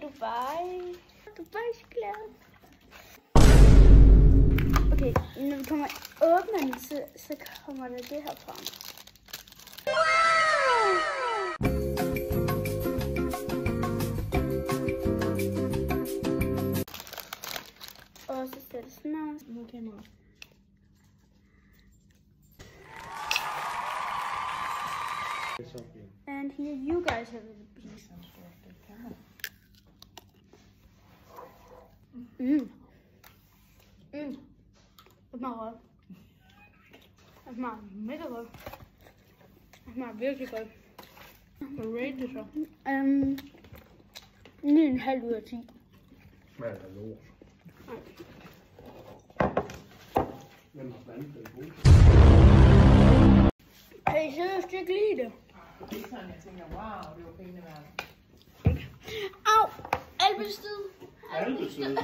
Dubai-chokolade. Okay, når vi kommer åbner den, så kommer der det her frem. Og så ser det sådan her. Nu kamera. And here you guys have a piece. Det smager godt. Det smager mega godt. Det smager virkelig godt. Hvad rate det så? 9,5 ud af 10. Smager af lort. Hvem har blandet telefonen? Kan I seriøst ikke lide det? Det er sådan, jeg tænker, wow, det var pæne værd. Au! Albested! Albested?